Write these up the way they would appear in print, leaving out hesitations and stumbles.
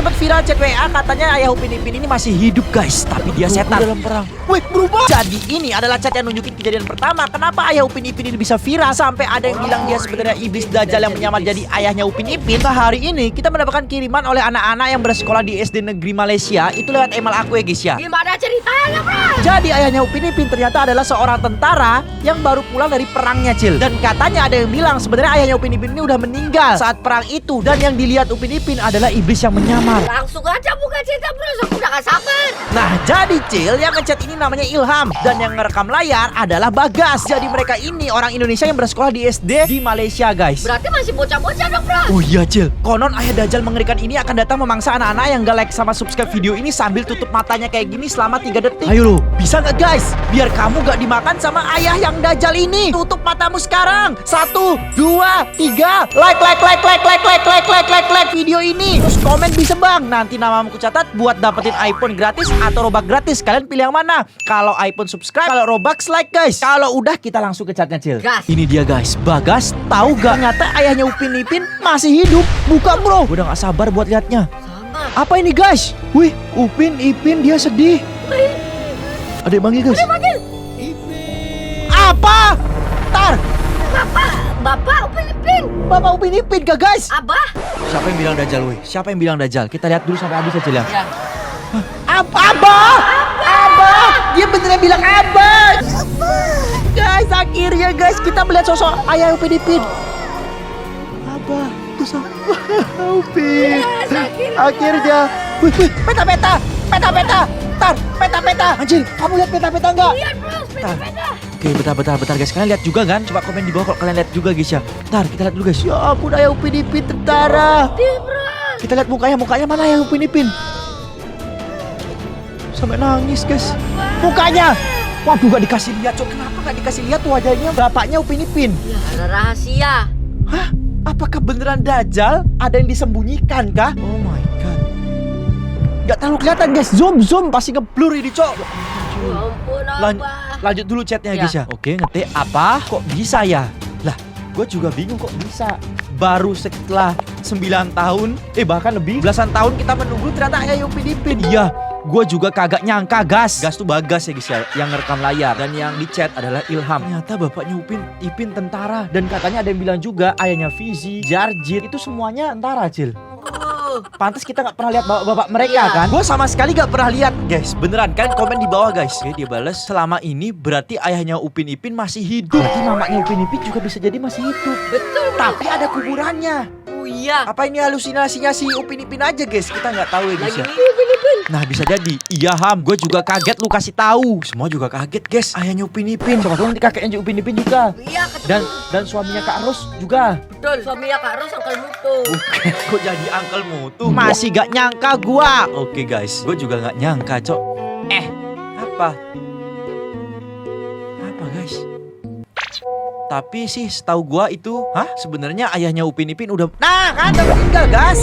sempat viral chat WA katanya ayah Upin Ipin ini masih hidup guys, tapi dia setan dalam perang. Wih, berubah. Jadi ini adalah chat yang nunjukin kejadian pertama kenapa ayah Upin Ipin ini bisa viral sampai ada yang bilang dia sebenarnya iblis dajjal yang menyamar jadi ayahnya Upin Ipin. Nah, hari ini kita mendapatkan kiriman oleh anak-anak yang bersekolah di SD Negeri Malaysia. Itu lewat email aku ya guys ya. Gimana ceritanya, bro? Jadi ayahnya Upin Ipin ternyata adalah seorang tentara yang baru pulang dari perangnya, Cil. Dan katanya ada yang bilang sebenarnya ayahnya Upin Ipin ini udah meninggal saat perang itu. Dan yang dilihat Upin Ipin adalah iblis yang menyamar. Langsung aja buka cerita, bro. Aku udah gak sabar. Nah, jadi Cil, yang ngechat ini namanya Ilham. Dan yang ngerekam layar adalah Bagas. Jadi mereka ini orang Indonesia yang bersekolah di SD di Malaysia, guys. Berarti masih bocah-bocah dong, bro. Oh iya, Cil. Konon ayah dajjal mengerikan ini akan datang memangsa anak-anak yang gak like sama subscribe video ini sambil tutup matanya kayak gini selama 3 detik. Ayo lo, bisa nggak guys? Biar kamu gak dimakan sama ayah yang dajjal ini. Tutup matamu sekarang. 1, 2, 3. Like video ini. Terus komen bisa bang. Nanti namamu kucatat buat dapetin iPhone gratis atau Robux gratis. Kalian pilih yang mana? Kalau iPhone subscribe, kalau Robux like guys. Kalau udah kita langsung ke chatnya, Cil. Gas. Ini dia guys. Bagas tahu gak? Ternyata ayahnya Upin Ipin masih hidup. Buka bro. Gue udah gak sabar buat liatnya. Sama. Apa ini guys? Wih, Upin Ipin dia sedih. Ada yang manggil guys. Ada manggil. Apa? Tar, Bapak Upin Ipin. Bapak Upin Ipin gak guys? Abah. Siapa yang bilang dajjal weh? Siapa yang bilang dajjal? Kita lihat dulu sampai habis aja ya. Ya. Abah! Dia beneran bilang abah. Guys, akhirnya guys kita melihat sosok ayah Upin Ipin. Abah, terus Upin. Yes, Akhirnya. Wih, peta. Tar, peta. Anjir, kamu lihat peta enggak? Lihat, bro. Sepeda-sepeda. Oke, bentar guys. Kalian lihat juga kan? Coba komen di bawah kalau kalian lihat juga guys ya. Ntar kita lihat dulu guys. Ya ampun, ayah Upin Ipin tentara. Dia, bro. Kita lihat mukanya mana ayah Upin Ipin? Sampai nangis guys. Mukanya. Waduh, gak dikasih lihat. Cok, kenapa gak dikasih lihat wajahnya bapaknya Upin Ipin? Ya, ada rahasia. Hah? Apakah beneran dajjal? Ada yang disembunyikan kah? Oh my god. Gak terlalu kelihatan guys. Zoom pasti ngeblur ini, Cok. Ya ampun, Abah. Lanjut dulu chatnya Ya. guys ya. Oke, ngetik apa? Kok bisa ya? Lah, gue juga bingung kok bisa. Baru setelah 9 tahun, bahkan lebih belasan tahun kita menunggu ternyata ayah Upin Ipin. Iya, gue juga kagak nyangka Gas tuh Bagas ya guys ya, yang ngerekam layar. Dan yang di chat adalah Ilham. Ternyata bapaknya Upin Ipin tentara. Dan katanya ada yang bilang juga ayahnya Fizi, Jarjit, itu semuanya tentara, Cil. Pantas kita gak pernah lihat bapak mereka Iya. kan? Gue sama sekali gak pernah lihat guys. Beneran, kalian komen di bawah guys. Oke, dia balas. Selama ini berarti ayahnya Upin Ipin masih hidup. Berarti mamanya Upin Ipin juga bisa jadi masih hidup. Betul, bro. Tapi ada kuburannya. Oh iya. Apa ini halusinasinya si Upin Ipin aja guys? Kita nggak tahu ya guys Lagi ya. nih Upin Ipin. Nah, bisa jadi. Iya Ham, gue juga kaget lu kasih tahu. Semua juga kaget guys. Ayahnya Upin Ipin. Siapa tahu nanti kakeknya Upin Ipin juga. Iya, ketemu. Dan suaminya Kak Ros juga. Betul. Suaminya Kak Ros, Uncle Mutu. Bukan, kok jadi Uncle Mutu? Masih gak nyangka gua. Oke guys, gua juga gak nyangka, Cok. Apa? Apa guys? Tapi sih setahu gua itu, sebenarnya ayahnya Upin Ipin udah kan udah meninggal, guys.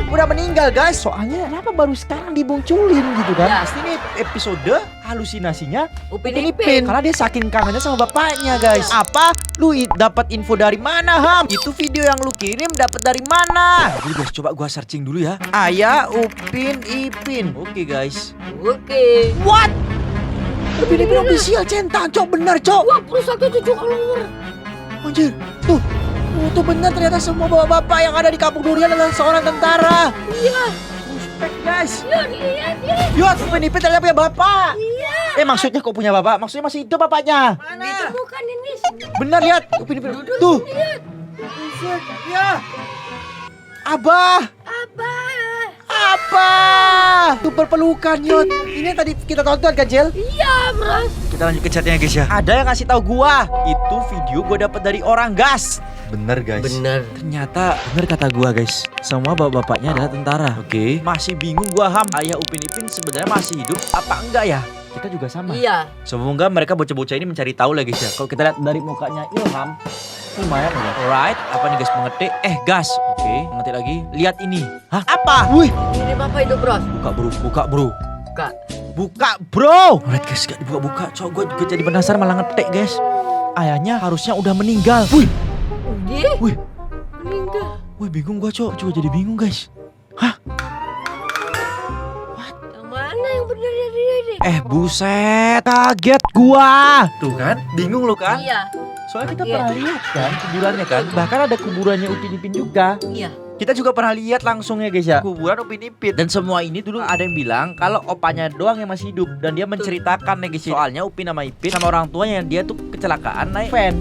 Udah meninggal, guys. Soalnya kenapa baru sekarang dimunculin gitu kan? Ya. Pasti ini episode halusinasinya Upin Upin Ipin. Ipin. Karena dia saking kangennya sama bapaknya, guys. Apa? Lu dapat info dari mana, Ham? Itu video yang lu kirim dapat dari mana? Jadi guys, coba gua searching dulu ya. Ayah Upin Ipin. Oke, guys. Oke. What? Upin Ipin official centang, Cok. Bener, Cok. 21 follower. Anjir, tuh. Tuh bener ternyata semua bapak-bapak yang ada di Kampung Durian adalah seorang tentara. Iya. Respect, guys. Lihat. Yuk, Upin Ipin ternyata punya bapak. Iya. Maksudnya kok punya bapak? Maksudnya masih hidup bapaknya. Itu bukan ini. Bener, lihat. Upin Ipin. Tuh. Lihat. Ya. Abah. Apa? Tuh berpelukan, Yot. Ini yang tadi kita tonton kan, Jel? Iya, bros. Kita lanjut ke chatnya guys ya. Ada yang ngasih tahu gua. Itu video gua dapat dari orang Gas. Bener guys. Bener. Ternyata bener kata gua guys. Semua bapak-bapaknya adalah tentara. Oke. Masih bingung gua Ham. Ayah Upin Ipin sebenarnya masih hidup apa enggak ya? Kita juga sama. Iya. Semoga mereka bocah-bocah ini mencari tahu lah guys ya. Kalau kita lihat dari mukanya Ilham, lumayan ya. Alright, apa nih guys mengetik? Gas. Oke, mengetik lagi. Lihat ini. Hah? Apa? Wih, Ini apa itu, bros? buka bro. Kak. Buka bro. Alright guys, gak dibuka-buka. Cok, gue juga jadi penasaran malah ngetik guys. Ayahnya harusnya udah meninggal. Wih, Dia wih, meninggal. bingung gue Cok. Juga jadi bingung guys. Hah? bener ini. Buset, kaget gua. Tuh kan, bingung lu kan? Iya. Soalnya kita Kaget. pernah lihat kan kuburannya kan. Bahkan ada kuburannya Upin Ipin juga. Iya. Kita juga pernah lihat langsung ya guys ya, kuburan Upin Ipin. Dan semua ini dulu ada yang bilang kalau opanya doang yang masih hidup. Dan dia menceritakan ya guys ya. Soalnya Upin sama Ipin sama orang tuanya dia tuh kecelakaan naik van.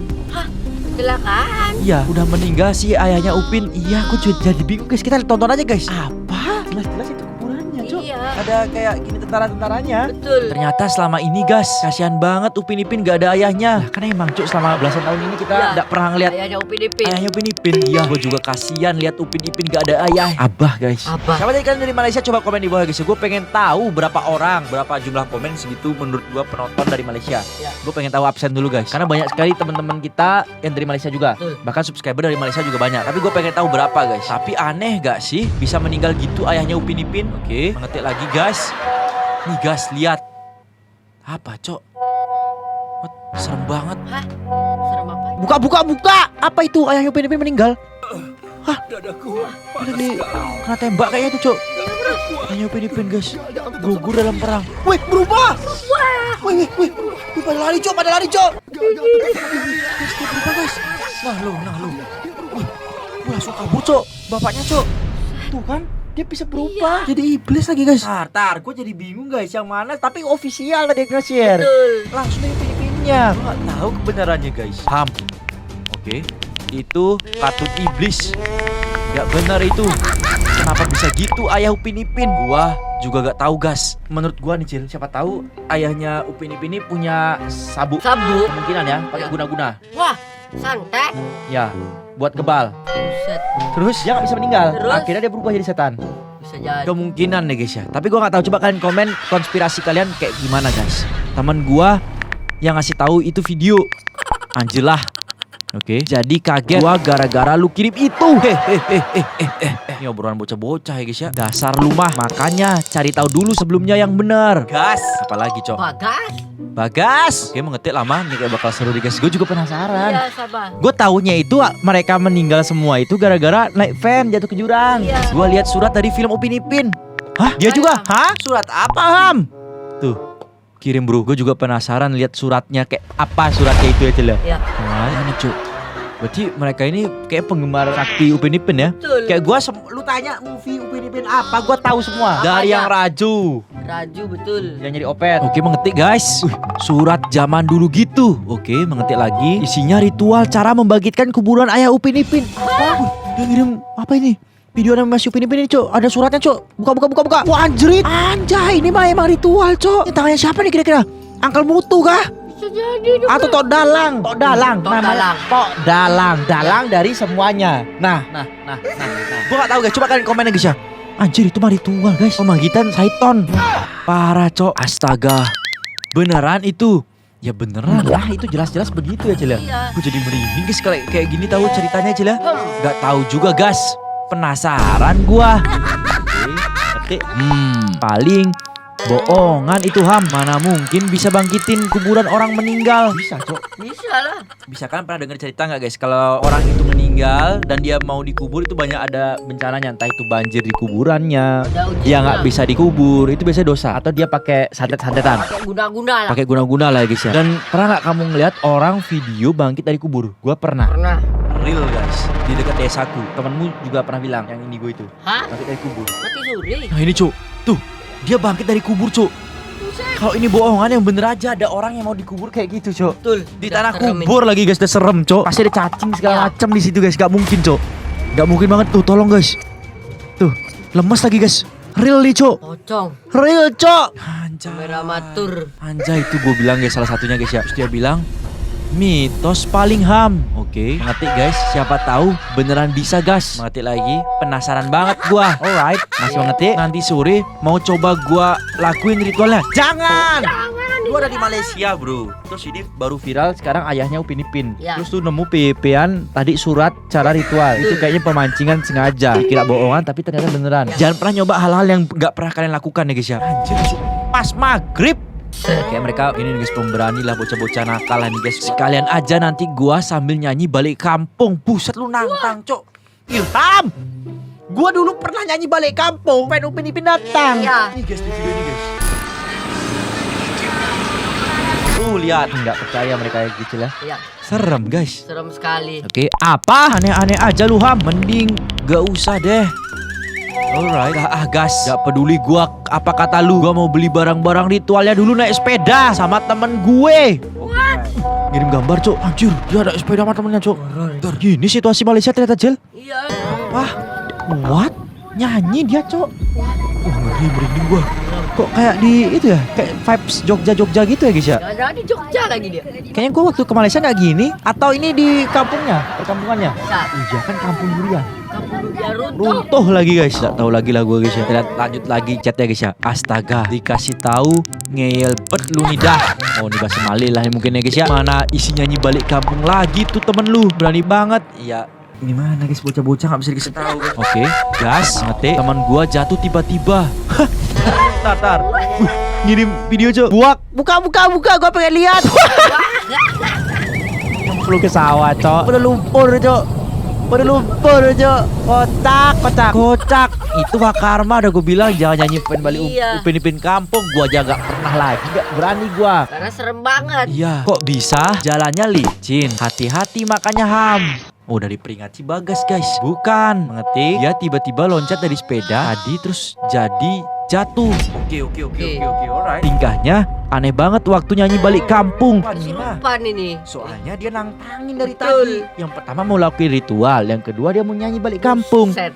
Kecelakaan. Iya, udah meninggal sih ayahnya Upin. Iya, aku juga jadi bingung guys. Kita tonton aja guys. Apa? Jelas-jelas itu kuburannya, Cok. Iya. Ada kayak gini tentara-tentaranya. Betul. Ternyata selama ini guys, kasihan banget Upin Ipin gak ada ayahnya. Lah, kan emang Cok selama belasan tahun ini kita Iya. gak pernah ngeliat Ayahnya Upin Ipin. ayahnya Upin Ipin. Iya, gue juga kasihan lihat Upin Ipin gak ada ayah. Abah guys. Abah. Siapa tadi kalian dari Malaysia coba komen di bawah guys. Gue pengen tahu berapa orang, berapa jumlah komen segitu menurut gue penonton dari Malaysia. Ya. Gue pengen tahu absen dulu guys. Karena banyak sekali teman-teman kita yang dari Malaysia juga. Betul. Bahkan subscriber dari Malaysia juga banyak. Tapi gue pengen tahu berapa guys. Tapi aneh gak sih bisa meninggal gitu ayahnya Upin Ipin? Oke, mengetik lagi guys. Nih guys, lihat. Apa, Cok? What? Serem banget. Hah? Serem apa? Buka, buka, buka. Apa itu ayahnya Upin Ipin meninggal? Hah? Dadaku. Ada di kena tembak kayaknya itu, Cok. Ayahnya Upin Ipin guys. Gugur dalam perang. Wih, berubah. Wih, wih, wih. Wih, pada lari, Cok. Pada lari, Cok. Guys, dia berubah, guys. Nah, lu. Wih, langsung kabur, Cok. Bapaknya, Cok. Tuh kan. Dia bisa berubah jadi iblis lagi guys. Tar, gue jadi bingung guys yang mana. Tapi official tadi yang nge-share. Betul. Langsung dari Filipinnya. Gue gak tahu kebenarannya guys. Ham. Oke. Itu patut iblis. Gak benar itu. Kenapa bisa gitu ayah Upin Ipin? Gua juga gak tahu guys. Menurut gua nih Cil, siapa tahu ayahnya Upin Ipin ini punya sabuk. Sabuk. Kemungkinan ya, pakai Ya. guna-guna. Wah, santet. Ya, buat kebal. Buset. Terus dia gak bisa meninggal. Terus? Akhirnya dia berubah jadi setan. Bisa jadi. Kemungkinan nih guys ya. Tapi gua nggak tahu, coba kalian komen konspirasi kalian kayak gimana guys. Temen gua yang ngasih tahu itu video. Anjelah. Oke. Jadi kaget gua gara-gara lu kirim itu. Ini obrolan bocah-bocah ya guys ya. Dasar lu mah. Makanya cari tahu dulu sebelumnya yang benar. Gas. Apalagi, Cok? Bagas. Bagas. Oke, mengetik lama nih kayak bakal seru nih guys. Gue juga penasaran. Iya, sabar. Gue taunya itu mereka meninggal semua itu gara-gara naik van jatuh ke jurang. Iya. Gue lihat surat dari film Upin Ipin. Hah? Dia juga? Hah? Surat apa, Ham? Tuh, kirim bro. Gue juga penasaran lihat suratnya kayak apa suratnya itu ya, Cil. Iya. Wah, ini Cuk. Berarti mereka ini kayak penggemar sakti Upin Ipin ya? Betul. Kayak gue, lu tanya movie Upin Ipin apa? Gue tahu semua. Apa Dari aja? yang Raju. Raju betul. Yang nyari opet. Oke, mengetik guys. Surat zaman dulu gitu. Oke, mengetik lagi. Isinya ritual cara membangkitkan kuburan ayah Upin Ipin. Apa? Dia ngirim apa ini? Video nama Mas Upin Ipin ini, Cok. Ada suratnya, Cok. Buka. Wah, anjrit. Anjay, ini mah emang ritual, Cok. Ini tangannya siapa nih kira-kira? Angkel Mutu kah? Bisa jadi. Atau Tok Dalang? Tok Dalang. Tok Namanya Dalang. Tok Dalang. Dalang dari semuanya. Nah. Gua gak tahu guys. Coba kalian komen ya guys ya. Anjir, itu mah ritual guys. Pemanggitan Saiton. Parah, Cok. Astaga. Beneran itu? Ya beneran lah, itu jelas-jelas begitu ya Cil ya. Iya. Gue jadi merinding guys kayak gini tahu ceritanya Cil ya. Gak tahu juga guys. Penasaran gua. Oke, paling bohongan itu Ham. Mana mungkin bisa bangkitin kuburan orang meninggal. Bisa, Cok. Bisa lah. Bisa kan pernah dengar cerita nggak guys, kalau orang itu meninggal dan dia mau dikubur itu banyak ada bencananya, entah itu banjir di kuburannya, Ada ujiannya. dia nggak bisa dikubur, itu biasanya dosa, atau dia pakai santet-santetan, Pakai guna-guna lah. pakai guna-guna lah guys ya. Dan pernah nggak kamu ngeliat orang video bangkit dari kubur? Gua pernah. Pernah. Real guys, di dekat desaku. Temenmu juga pernah bilang yang indigo itu Hah? bangkit dari kubur. Mati suri. Nah ini Cuk, tuh dia bangkit dari kubur Cuk. Kalau ini bohongan yang bener aja ada orang yang mau dikubur kayak gitu Cuk. Betul. Di Udah tanah teremin. kubur lagi guys, udah serem Cok. Pasti ada cacing segala Ya. macam di situ guys. Gak mungkin Cok. Gak mungkin banget tuh, tolong guys. Tuh, lemes lagi guys. Real nih Cok. Pocong. Real Cok. Anjay. Merah matur. Anjay, itu gue bilang guys, salah satunya guys ya. Terus dia bilang mitos paling Ham. Oke, mengetik guys. Siapa tahu beneran bisa guys. Mengetik lagi. Penasaran banget gua. Alright, masih mengetik. Nanti sore mau coba gua lakuin ritualnya. Jangan. Gua ada di Malaysia bro. Terus ini baru viral sekarang ayahnya Upin Ipin. Ya. Terus tuh nemu PPan tadi surat cara ritual. Itu kayaknya pemancingan sengaja. Kira bohongan tapi ternyata beneran. Jangan pernah nyoba hal-hal yang gak pernah kalian lakukan ya guys ya. Anjir, pas maghrib. Kayak mereka ini nih guys, pemberani lah, bocah-bocah nakal lah nih guys. Sekalian aja nanti gua sambil nyanyi balik kampung. Buset lu nantang Cok. Ilham. Gua dulu pernah nyanyi balik kampung. Pengen Upin Ipin datang. Iya. Nih guys, di video ini guys. Tuh lihat, nggak percaya mereka gitu lah. Iya, Serem guys. serem sekali. Oke, apa? Aneh-aneh aja lu Ham. Mending gak usah deh. Alright, gas. Gak peduli gua apa kata lu. Gua mau beli barang-barang ritualnya dulu naik sepeda sama temen gue. Ngirim gambar cok. Anjir, dia ada sepeda sama temennya cok. Gini situasi Malaysia ternyata Jel. Iya. Wah, what? Nyanyi dia cok. Wah ngeri, merinding gua. Kok kayak di itu ya, kayak vibes Jogja-Jogja gitu ya guys ya. Ada di Jogja lagi dia. Kayaknya gua waktu ke Malaysia nggak gini. Atau ini di kampungnya, perkampungannya. Nah, Iya kan kampung durian. kampung dia runtuh. Runtuh lagi guys. Nggak tahu lagi lah gua guys ya. Kita lanjut lagi chatnya guys ya. Astaga, dikasih tahu ngeyel bet lu nih dah. Oh ini bahasa Malay lah mungkin ya guys ya. Mana isi nyanyi balik kampung lagi tuh temen lu. Berani banget. Iya. Ini mana guys, bocah-bocah nggak bisa dikasih tahu. Oke, gas, ngetik. Teman gua jatuh tiba-tiba. Tar. Ngirim video cok. Buka, gua pengen lihat. Lu ke sawah cok. Udah lumpur cok. Kocak. Itu Wak Karma udah gue bilang jangan nyanyi Upin balik Iya. Upin kampung. Gua aja gak pernah lagi, gak berani gua. Karena serem banget. Iya. Kok bisa? Jalannya licin. Hati-hati makanya Ham. Oh dari peringati Bagas guys. Bukan. Mengetik. Dia tiba-tiba loncat dari sepeda. Tadi terus jadi jatuh. Oke. Alright. Tingkahnya aneh banget waktu nyanyi balik kampung. Kesurupan ini. Soalnya dia nantangin dari Betul. tadi. Yang pertama mau lakuin ritual. Yang kedua dia mau nyanyi balik kampung. Set.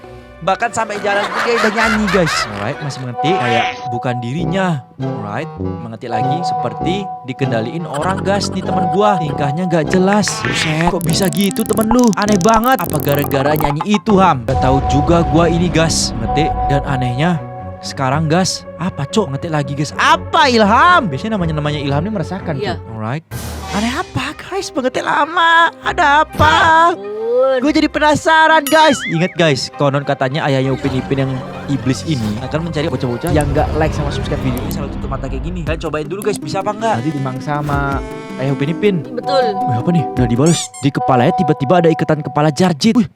Bahkan sampai jalan pun dia udah nyanyi guys. Alright, masih mengetik kayak bukan dirinya. Alright, mengetik lagi seperti dikendaliin orang gas nih teman gua. Tingkahnya gak jelas. Buset, kok bisa gitu temen lu? Aneh banget. Apa gara-gara nyanyi itu Ham? Gak tahu juga gua ini gas. Mengetik dan anehnya sekarang gas. Apa cok? Ngetik lagi guys. Apa Ilham? Biasanya namanya Ilham ini meresahkan. Iya. Tuh. Alright. Aneh apa guys? Mengetik lama. Ada apa? Gue jadi penasaran guys. Ingat guys, konon katanya ayahnya Upin Ipin yang iblis ini akan mencari bocah-bocah yang gak like sama subscribe video ini selalu tutup mata kayak gini. Kalian cobain dulu guys, bisa apa enggak? Nanti dimangsa sama ayah Upin Ipin. Betul. Wih apa nih? Udah dibalas. Di kepalanya tiba-tiba ada ikatan kepala jarjit. Wih.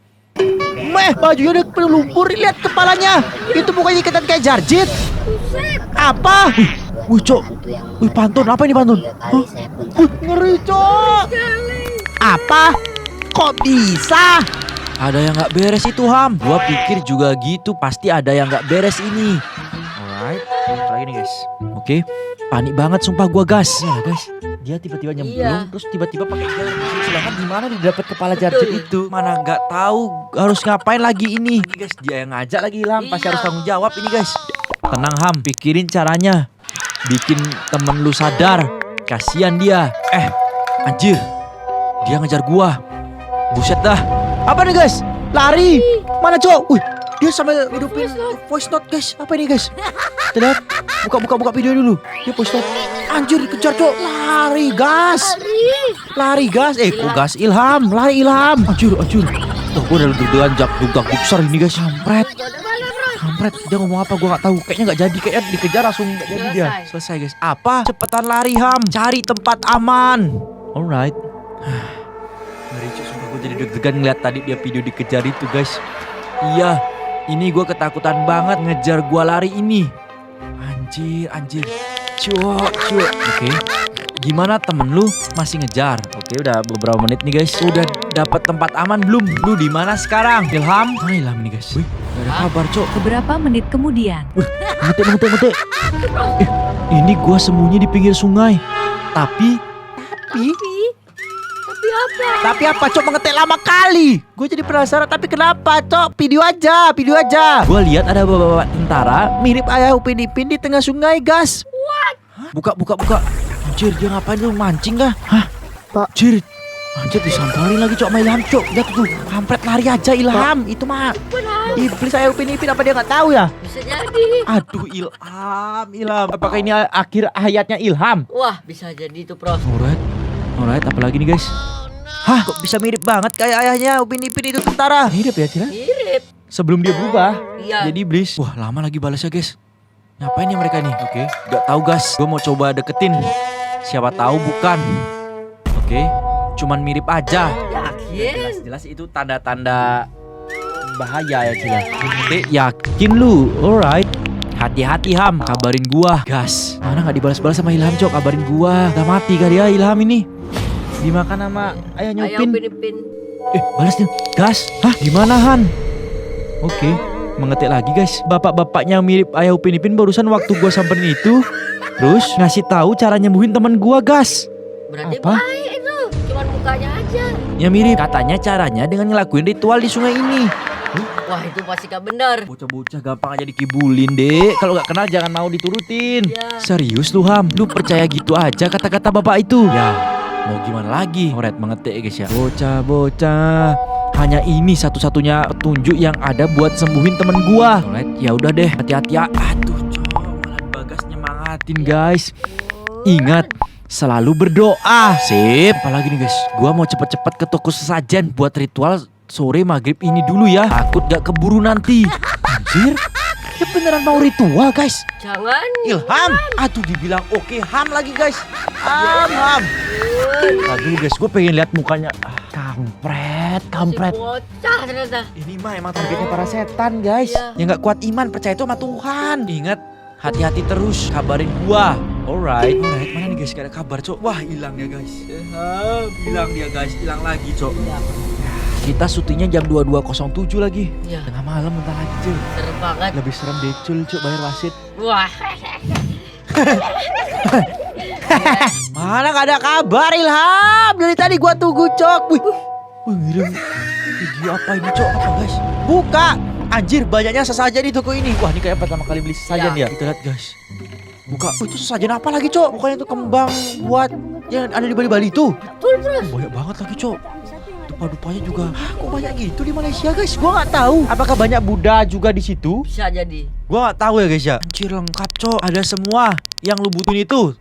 Bajunya udah penuh lumpur. Lihat kepalanya. Itu bukannya ikatan kayak jarjit. Apa? Wih cok. Wih pantun. Apa ini pantun? Hah? Wih ngeri cok. Apa? Kok bisa? Ada yang gak beres itu Ham. Gua pikir juga gitu. Pasti ada yang gak beres ini. Alright. Lagi nih guys. Oke. Panik banget sumpah gua gas. Ya guys. Dia tiba-tiba nyemplung. Iya. Terus tiba-tiba pakai jalan. Sedangkan di mana dia dapat kepala jarjit Betul. itu? Mana gak tahu harus ngapain lagi ini. Ini guys dia yang ngajak lagi Ilham. Pasti Iya. harus tanggung jawab ini guys. Tenang Ham. Pikirin caranya. Bikin temen lu sadar. Kasian dia. Anjir. Dia ngejar gua. Buset dah. Apa nih guys? Lari. Mana cok? Wih, dia sambil hidupin voice note guys. Apa ini guys? Kita lihat. Buka video dulu. Dia voice note. Anjir dikejar cok. Lari gas. Kok gas Ilham? Lari Ilham. Anjir. Tuh gua udah deg-degan jak besar ini guys. Kampret. Dia ngomong apa gua gak tahu. Kayaknya gak jadi. Kayaknya dikejar langsung gak jadi dia. Selesai guys. Apa? Cepetan lari Ham. Cari tempat aman. Alright. Ngeri cuy, sumpah gue jadi deg-degan ngeliat tadi dia video dikejar itu guys. Iya, ini gue ketakutan banget ngejar gue lari ini. Anjir. Cuy. Oke. Gimana temen lu masih ngejar? Oke, udah beberapa menit nih guys. Udah dapat tempat aman belum? Lu di mana sekarang? Ilham? Mana Ilham nih guys? Wih, gak ada kabar cok. Beberapa menit kemudian. Ngetik. Ini gue sembunyi di pinggir sungai. Tapi apa cok mengetik lama kali. Gue jadi penasaran tapi kenapa cok? Video aja. Gue lihat ada beberapa tentara mirip ayah Upin Ipin di tengah sungai gas. Buka. Anjir dia ngapain lu mancing kah? Hah? Anjir disamperin lagi cok sama Ilham cok. Lihat tuh kampret lari aja Ilham. Itu mah iblis ayah Upin Ipin, apa dia nggak tahu ya? Bisa jadi. Aduh Ilham. Apakah ini akhir hayatnya Ilham? Wah, bisa jadi itu, Prof. Alright, apalagi nih guys? Hah, kok bisa mirip banget kayak ayahnya Upin Ipin itu tentara? Mirip ya Cila? Mirip. Sebelum dia berubah Iya. jadi iblis. Wah lama lagi balasnya guys. Ngapain ya mereka nih? Oke, gak tahu gas. Gue mau coba deketin. Siapa tahu bukan. Oke, cuman mirip aja. Yakin? Jelas itu tanda-tanda bahaya ya Cila. Oke, yakin lu? Alright. Hati-hati Ham, kabarin gua. Gas. Mana nggak dibalas-balas sama Ilham, Cok? Kabarin gua. Udah mati kali ya Ilham ini. Dimakan sama ayah Ayo Nyupin. Upin-Ipin. Balas nih. Gas. Hah, gimana Han? Oke, mengetik lagi guys. Bapak-bapaknya mirip ayah Upin Ipin barusan waktu gua samperin itu. Terus ngasih tahu cara nyembuhin temen gua, Gas. Berarti Apa? baik itu. Cuman mukanya aja. Ya mirip. Katanya caranya dengan ngelakuin ritual di sungai ini. Wah itu pasti gak benar. Bocah-bocah gampang aja dikibulin, Dek. Kalau nggak kenal jangan mau diturutin. Ya. Serius lu Ham? Lu percaya gitu aja kata-kata bapak itu? Ya, mau gimana lagi? Alright, mengetik guys ya. Bocah-bocah. Hanya ini satu-satunya petunjuk yang ada buat sembuhin temen gua. Alright, ya udah deh. Hati-hati ya. Aduh, Cok, malah Bagas nyemangatin guys. Ingat, selalu berdoa. Sip. Apalagi nih guys, gua mau cepet-cepet ke toko sesajen buat ritual sore maghrib ini dulu ya. Takut gak keburu nanti. Anjir, ya beneran mau ritual guys. Jangan. Ilham, aduh dibilang oke Ham lagi guys. Ham. Aduh guys, gue pengen lihat mukanya. Kampret. Si bocah ternyata. Ini mah emang targetnya para setan guys. Iya. Yang nggak kuat iman, percaya itu sama Tuhan. Ingat, hati-hati terus, kabarin gua. Alright, mana nih guys? Gak ada kabar, Cok. Wah, hilang ya guys. Hilang dia guys, hilang lagi, Cok. Ya. Kita syutingnya jam 22.07 lagi. Ya. Tengah malam bentar lagi, Cok. Serem banget. Lebih serem Decul, Cok, bayar wasit. Wah. Mana gak ada kabar Ilham? Dari tadi gua tunggu, Cok. Wih, ngirim video apa ini, Cok? Apa guys? Buka. Anjir, banyaknya sesajen di toko ini. Wah, ini kayak pertama kali beli sesajen ya. Kita lihat guys. Buka. Itu sesajen apa lagi, Cok? Bukannya itu kembang buat yang ada di Bali-Bali itu. Betul bros. Banyak banget lagi, Cok. Dupa-dupanya juga. Hah, kok banyak gitu di Malaysia, guys? Gua nggak tahu. Apakah banyak Buddha juga di situ? Bisa jadi. Gua nggak tahu ya, guys ya. Anjir, lengkap, Cok. Ada semua yang lu butuhin itu.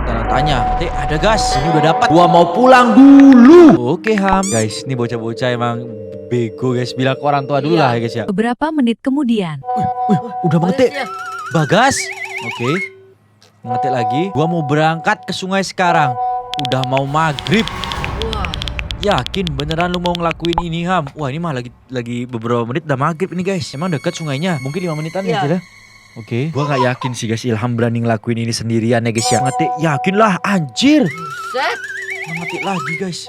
Tanya, ada gas, ini udah dapat. Gua mau pulang dulu. Oke Ham, guys, ini bocah-bocah emang bego guys. Bilang ke orang tua dulu Iya. lah ya guys ya. Beberapa menit kemudian. Udah mengetik, Balas ya. Bagas. Oke, mengetik lagi. Gua mau berangkat ke sungai sekarang. Udah mau maghrib. Wah. Yakin beneran lu mau ngelakuin ini Ham? Wah ini mah lagi beberapa menit udah maghrib ini guys. Emang dekat sungainya, mungkin 5 menitan Iya. aja dah. Oke, gua gak yakin sih guys Ilham berani ngelakuin ini sendirian ya guys ya. Ngetik, yakin lah anjir. Buset. Mengetik lagi guys.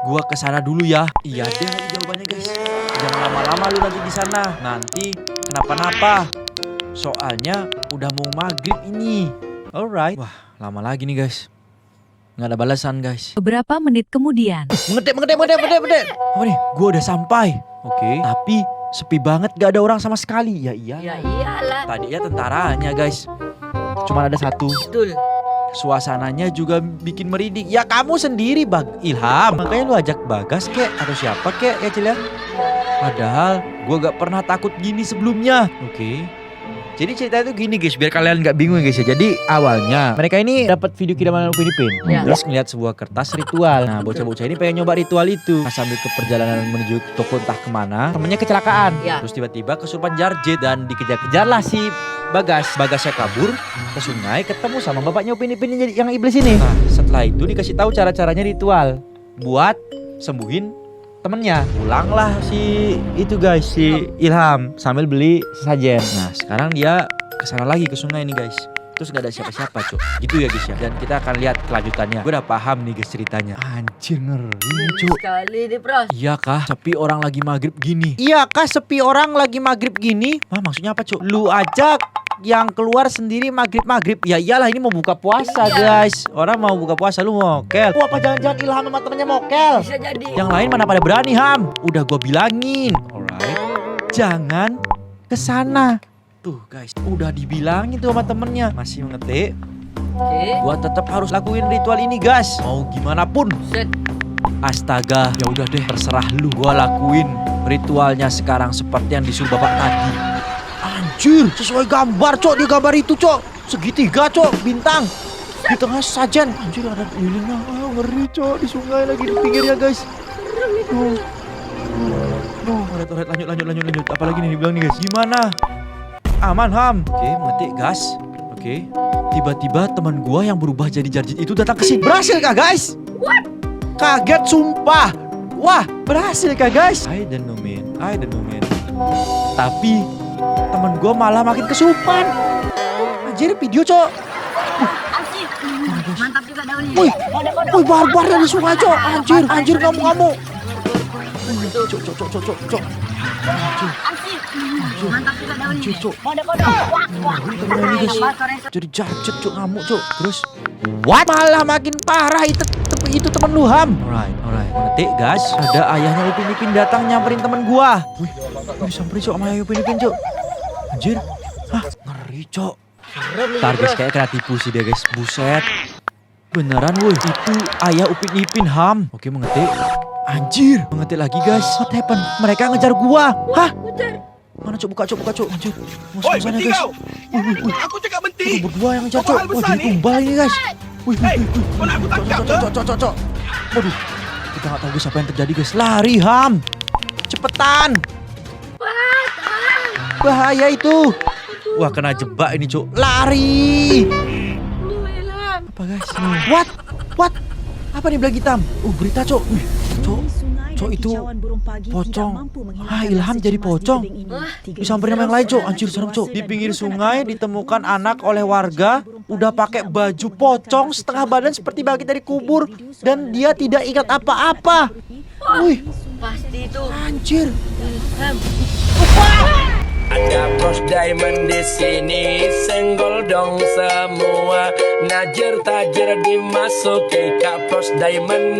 Gua kesana dulu ya. Iya deh lagi jawabannya guys. Jangan lama-lama lu nanti di sana. Nanti kenapa-napa. Soalnya udah mau maghrib ini. Alright. Wah lama lagi nih guys. Nggak ada balasan guys. Beberapa menit kemudian. Mengetik. Apa nih? Gua udah sampai. Oke. Tapi sepi banget, gak ada orang sama sekali. Ya Ya iya. iyalah. Tadi ya tentaranya guys. Cuma ada satu. Betul. Suasananya juga bikin merinding. Ya kamu sendiri Bang Ilham. Makanya lu ajak Bagas kek atau siapa kek ya Cil ya. Padahal gua gak pernah takut gini sebelumnya. Oke. Jadi cerita itu gini guys, biar kalian gak bingung guys ya. Jadi awalnya mereka ini dapat video kiriman Upin Ipin. Ya. Terus ngeliat sebuah kertas ritual. Nah bocah-bocah ini pengen nyoba ritual itu. Pas sambil ke perjalanan menuju toko entah kemana, temennya kecelakaan. Ya. Terus tiba-tiba kesurupan Jarjit dan dikejar-kejarlah si Bagas. Bagasnya kabur ke sungai, ketemu sama bapaknya Upin Ipin yang iblis ini. Nah setelah itu dikasih tahu cara-caranya ritual buat sembuhin temennya. Pulanglah si itu guys, si Ilham sambil beli sesajen. Nah sekarang dia kesana lagi ke sungai nih guys. Terus gak ada siapa-siapa Cok. Gitu ya guys ya. Dan kita akan lihat kelanjutannya. Gue udah paham nih guys ceritanya. Anjir ngeri Cok. Sekali nih bros. Iya kah sepi orang lagi maghrib gini? Iya kah sepi orang lagi maghrib gini? Wah maksudnya apa Cok? Lu ajak yang keluar sendiri maghrib-maghrib. Ya iyalah ini mau buka puasa Iya. guys. Orang mau buka puasa lu mokel. Wah apa jangan-jangan Ilham sama temennya mokel? Bisa jadi. Yang lain mana pada berani Ham? Udah gue bilangin. Alright. Jangan kesana. Tuh guys, udah dibilangin tuh sama temennya. Masih mengetik. Oke. Gua tetap harus lakuin ritual ini guys. Mau gimana pun. Buset. Astaga, ya udah deh, terserah lu. Gua lakuin ritualnya sekarang seperti yang disuruh bapak tadi. Anjir, sesuai gambar Cok. Dia gambar itu Cok. Segitiga Cok, bintang. Di tengah sajen. Anjir ada lilinnya. Ngeri Cok, di sungai lagi di pinggirnya guys. Alright, lanjut. Apalagi nih dibilang nih guys. Gimana? Aman Ham. Oke, mengetik gas. Oke. Tiba-tiba teman gua yang berubah jadi Jarjit itu datang ke sini. Berhasil kah guys? What? Kaget sumpah. Wah, berhasil kah guys? I don't know man. Tapi temen gue malah makin kesurupan. Anjir, video, Cok. Asik. Mantap juga daunnya. Wih, barbar dari sungai, Cok. Anjir, ngamuk-ngamuk. Cok. Asik. Mantap juga daunnya. Anjir, Cok. Jadi jarjet, Cok, ngamuk, Cok. Terus, what? Malah makin parah itu temen lu, Ham. Alright. Mengetik, guys. Ada ayahnya Upin Ipin datang nyamperin temen gua. Wih, disamperin, Cok, sama ayah Upin Ipin, Cok. Anjir. Hah, ngeri, Cok. Ntar guys, kayak kena tipu sih dia, guys. Buset. Beneran, woi. Itu ayah Upin Ipin, Ham. Oke, mengetik. Anjir. Mengetik lagi, guys. What happened? Mereka ngejar gua. Hah? Mana, Cok? Buka, Cok. Anjir. Oi, Sana, berhenti guys. kau. Wih. Aku cakap berhenti. Itu berdua yang ngejar, Apa Cok. hal Wah, besar jadi ni? tumbal ini, guys. Wih. Kau nak aku tangkap ke? Cok. Waduh. Kita nggak tahu, guys, apa yang terjadi, guys. Lari, Ham. Cepetan. Bahaya itu. Wah, kena jebak ini, Cok. Lari. Apa, guys? What? Apa nih belang hitam? Berita, Cok. Wih, Cok itu pocong. Ilham jadi pocong. Disamperin sama yang lain, Cok. Anjir, serem, Cok. Di pinggir sungai ditemukan anak oleh warga udah pakai baju pocong setengah badan seperti bangkit dari kubur dan dia tidak ingat apa-apa. Wih, Pasti itu. anjir. Ilham. Ada Bros Diamond di sini, senggol dong semua. Najer tajir dimasuki Kak Bros Diamond.